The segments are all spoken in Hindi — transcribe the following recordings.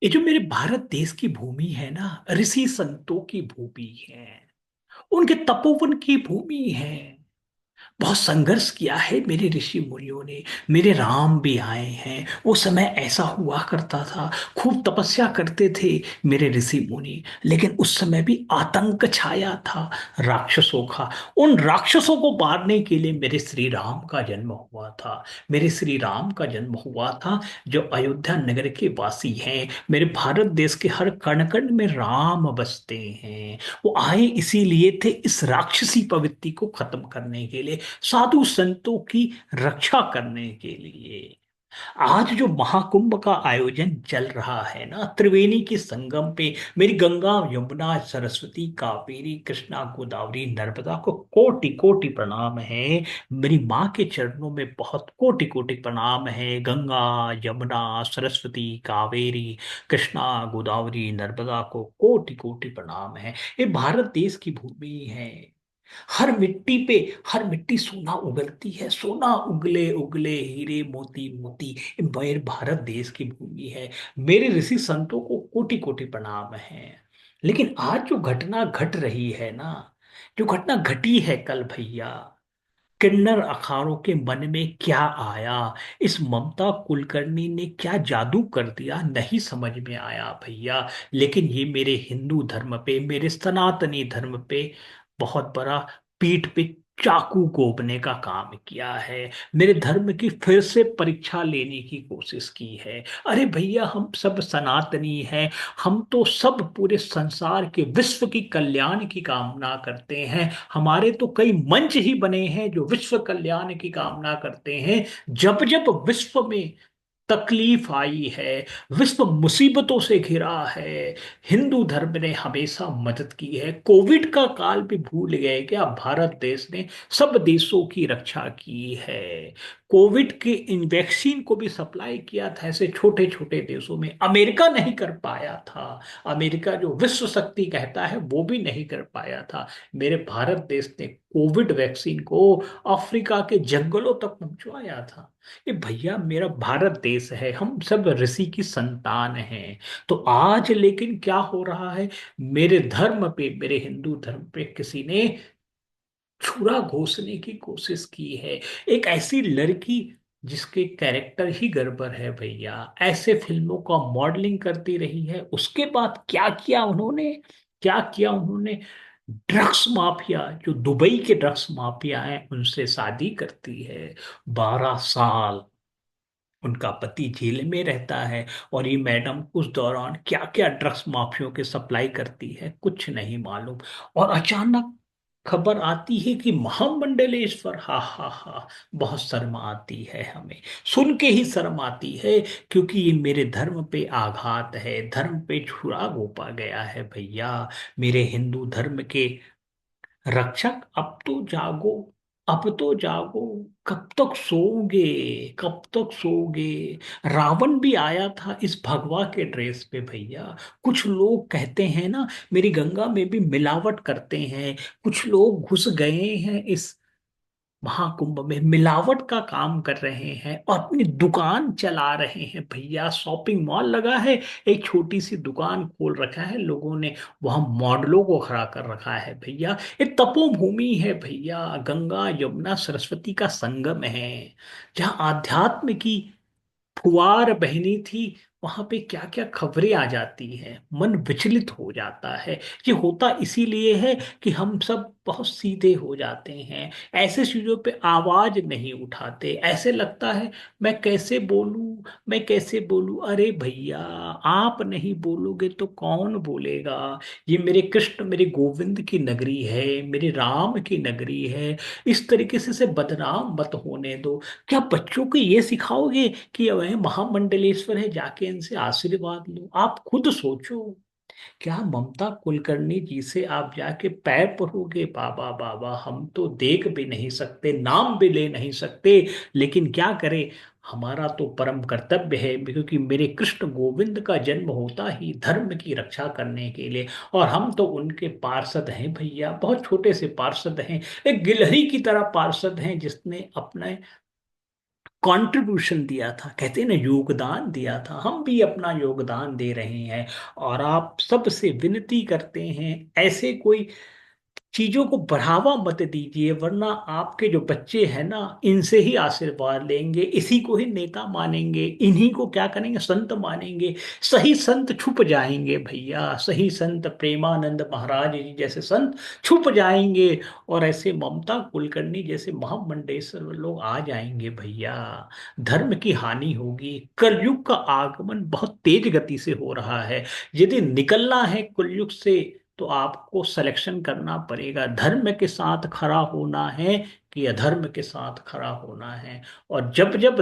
ये जो मेरे भारत देश की भूमि है ना, ऋषि संतों की भूमि है। उनके तपोवन की भूमि है। बहुत संघर्ष किया है मेरे ऋषि मुनियों ने। मेरे राम भी आए हैं। वो समय ऐसा हुआ करता था, खूब तपस्या करते थे मेरे ऋषि मुनि। लेकिन उस समय भी आतंक छाया था राक्षसों का। उन राक्षसों को मारने के लिए मेरे श्री राम का जन्म हुआ था। मेरे श्री राम का जन्म हुआ था, जो अयोध्या नगर के वासी हैं। मेरे भारत देश के हर कण कण में राम बसते हैं। वो आए इसीलिए थे, इस राक्षसी प्रवृत्ति को खत्म करने के लिए, साधु संतों की रक्षा करने के लिए। आज जो महाकुंभ का आयोजन चल रहा है ना, त्रिवेणी के संगम पे, मेरी गंगा यमुना सरस्वती कावेरी कृष्णा गोदावरी नर्मदा को कोटि कोटि प्रणाम है। मेरी माँ के चरणों में बहुत कोटि कोटि प्रणाम है। गंगा यमुना सरस्वती कावेरी कृष्णा गोदावरी नर्मदा को कोटि कोटि प्रणाम है। ये भारत देश की भूमि है। हर मिट्टी पे, हर मिट्टी सोना उगलती है। सोना उगले उगले हीरे मोती मोती, ये मेरे भारत देश की भूमि है। मेरे ऋषि संतों को कोटि कोटि प्रणाम है। लेकिन आज जो घटना घट रही है ना, जो घटना घटी है कल भैया, किन्नर अखाड़ों के मन में क्या आया, इस ममता कुलकर्णी ने क्या जादू कर दिया, नहीं समझ में आया भैया। लेकिन ये मेरे हिंदू धर्म पे, मेरे सनातनी धर्म पे बहुत बड़ा पीठ पे चाकू घोंपने का काम किया है। मेरे धर्म की फिर से परीक्षा लेने की कोशिश की है। अरे भैया, हम सब सनातनी हैं। हम तो सब पूरे संसार के विश्व की कल्याण की कामना करते हैं। हमारे तो कई मंच ही बने हैं जो विश्व कल्याण की कामना करते हैं। जब जब विश्व में तकलीफ आई है, विश्व मुसीबतों से घिरा है, हिंदू धर्म ने हमेशा मदद की है। कोविड का काल भी भूल गए क्या? भारत देश ने सब देशों की रक्षा की है। कोविड के इन वैक्सीन को भी सप्लाई किया था ऐसे छोटे छोटे देशों में। अमेरिका नहीं कर पाया था। अमेरिका जो विश्व शक्ति कहता है, वो भी नहीं कर पाया था। मेरे भारत देश ने कोविड वैक्सीन को अफ्रीका के जंगलों तक पहुंचवाया था। ये भैया मेरा भारत देश है, हम सब ऋषि की संतान हैं। तो आज लेकिन क्या हो रहा है, मेरे धर्म पे, मेरे हिंदू धर्म पे किसी ने छुरा घोंसने की कोशिश की है। एक ऐसी लड़की जिसके कैरेक्टर ही गड़बड़ है भैया, ऐसे फिल्मों का मॉडलिंग करती रही है, उसके बाद क्या किया उन्होंने, क्या किया उन्होंने? ड्रग्स माफिया, जो दुबई के ड्रग्स माफिया हैं, उनसे शादी करती है। 12 साल उनका पति जेल में रहता है। और ये मैडम उस दौरान क्या क्या ड्रग्स माफियों के सप्लाई करती है, कुछ नहीं मालूम। और अचानक खबर आती है कि महामंडलेश्वर, हा हा हा, बहुत शर्म आती है हमें, सुन के ही शर्म आती है। क्योंकि ये मेरे धर्म पे आघात है, धर्म पे छुरा घोंपा गया है भैया। मेरे हिंदू धर्म के रक्षक, अब तो जागो, अब तो जागो। कब तक सोओगे, कब तक सोओगे? रावण भी आया था इस भगवा के ड्रेस पे भैया। कुछ लोग कहते हैं ना, मेरी गंगा में भी मिलावट करते हैं। कुछ लोग घुस गए हैं इस महाकुंभ में, मिलावट का काम कर रहे हैं और अपनी दुकान चला रहे हैं भैया। शॉपिंग मॉल लगा है, एक छोटी सी दुकान खोल रखा है लोगों ने, वहां मॉडलों को खड़ा कर रखा है भैया। ये तपोभूमि है भैया, गंगा यमुना सरस्वती का संगम है, जहाँ आध्यात्म की फुहार बहनी थी। वहां पे क्या क्या खबरें आ जाती हैं, मन विचलित हो जाता है। ये होता इसीलिए है कि हम सब बहुत सीधे हो जाते हैं, ऐसे चीजों पे आवाज नहीं उठाते। ऐसे लगता है मैं कैसे बोलूं, मैं कैसे बोलूं। अरे भैया, आप नहीं बोलोगे तो कौन बोलेगा? ये मेरे कृष्ण, मेरे गोविंद की नगरी है, मेरे राम की नगरी है। इस तरीके से इसे बदनाम मत होने दो। क्या बच्चों को ये सिखाओगे कि वह महामंडलेश्वर है, जाके इनसे आशीर्वाद लो? आप खुद सोचो। क्या ममता कुलकर्णी जी से आप जाके पैर पड़ोगे? बाबा बाबा, हम तो देख भी नहीं सकते, नाम भी ले नहीं सकते, लेकिन क्या करें, हमारा तो परम कर्तव्य है। क्योंकि मेरे कृष्ण गोविंद का जन्म होता ही धर्म की रक्षा करने के लिए, और हम तो उनके पार्षद हैं भैया, बहुत छोटे से पार्षद हैं, एक गिलहरी की तरह पार्षद हैं, जिसने अपने कंट्रीब्यूशन दिया था, कहते हैं ना योगदान दिया था, हम भी अपना योगदान दे रहे हैं। और आप सबसे विनती करते हैं ऐसे कोई चीजों को बढ़ावा मत दीजिए, वरना आपके जो बच्चे हैं ना इनसे ही आशीर्वाद लेंगे, इसी को ही नेता मानेंगे, इन्हीं को क्या करेंगे संत मानेंगे। सही संत छुप जाएंगे भैया, सही संत प्रेमानंद महाराज जी जैसे संत छुप जाएंगे, और ऐसे ममता कुलकर्णी जैसे महामंडेश्वर लोग आ जाएंगे भैया। धर्म की हानि होगी। कलयुग का आगमन बहुत तेज गति से हो रहा है। यदि निकलना है कलयुग से तो आपको सिलेक्शन करना पड़ेगा, धर्म के साथ खड़ा होना है कि अधर्म के साथ खड़ा होना है। और जब जब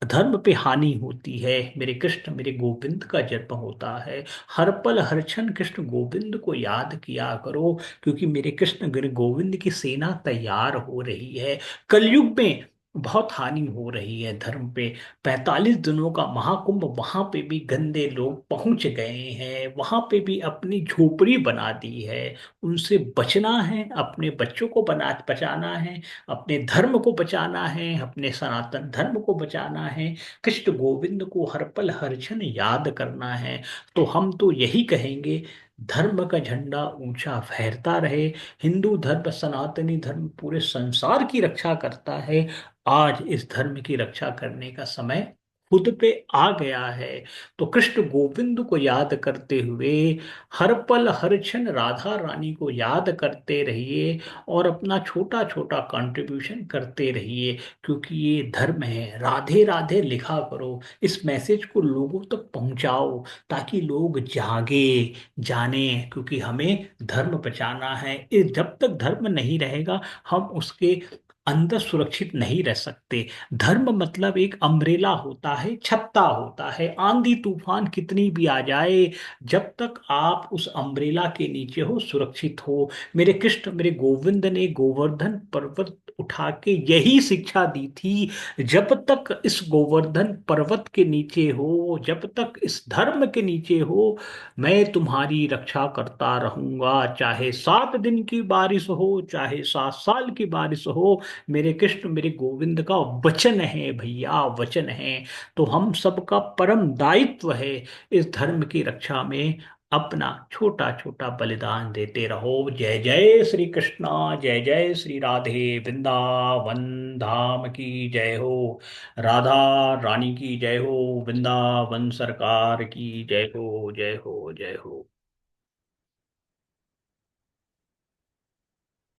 धर्म पे हानि होती है, मेरे कृष्ण मेरे गोविंद का जन्म होता है। हर पल हर क्षण कृष्ण गोविंद को याद किया करो, क्योंकि मेरे कृष्ण मेरे गोविंद की सेना तैयार हो रही है। कलयुग में बहुत हानि हो रही है धर्म पे। 45 दिनों का महाकुंभ, वहां पे भी गंदे लोग पहुंच गए हैं, वहां पे भी अपनी झोपड़ी बना दी है। उनसे बचना है, अपने बच्चों को बचाना है, अपने धर्म को बचाना है, अपने सनातन धर्म को बचाना है, कृष्ण गोविंद को हर पल हर क्षण याद करना है। तो हम तो यही कहेंगे, धर्म का झंडा ऊंचा फहरता रहे। हिंदू धर्म सनातनी धर्म पूरे संसार की रक्षा करता है। आज इस धर्म की रक्षा करने का समय खुद पे आ गया है। तो कृष्ण गोविंद को याद करते हुए हर पल हर क्षण राधा रानी को याद करते रहिए, और अपना छोटा छोटा कंट्रीब्यूशन करते रहिए, क्योंकि ये धर्म है। राधे राधे लिखा करो, इस मैसेज को लोगों तक पहुंचाओ, ताकि लोग जागे, जाने, क्योंकि हमें धर्म बचाना है। जब तक धर्म नहीं रहेगा हम उसके अंदर सुरक्षित नहीं रह सकते। धर्म मतलब एक अम्ब्रेला होता है, छत्ता होता है, आंधी तूफान कितनी भी आ जाए, जब तक आप उस अम्ब्रेला के नीचे हो सुरक्षित हो। मेरे कृष्ण मेरे गोविंद ने गोवर्धन पर्वत उठा के यही शिक्षा दी थी, जब तक इस गोवर्धन पर्वत के नीचे हो, जब तक इस धर्म के नीचे हो, मैं तुम्हारी रक्षा करता रहूंगा, चाहे 7 दिन की बारिश हो, चाहे 7 साल की बारिश हो। मेरे कृष्ण मेरे गोविंद का वचन है भैया, वचन है। तो हम सबका परम दायित्व है इस धर्म की रक्षा में अपना छोटा छोटा बलिदान देते रहो। जय जय श्री कृष्णा, जय जय श्री राधे, वृंदावन धाम की जय हो, राधा रानी की जय हो, वृंदावन सरकार की जय हो, जय हो, जय हो।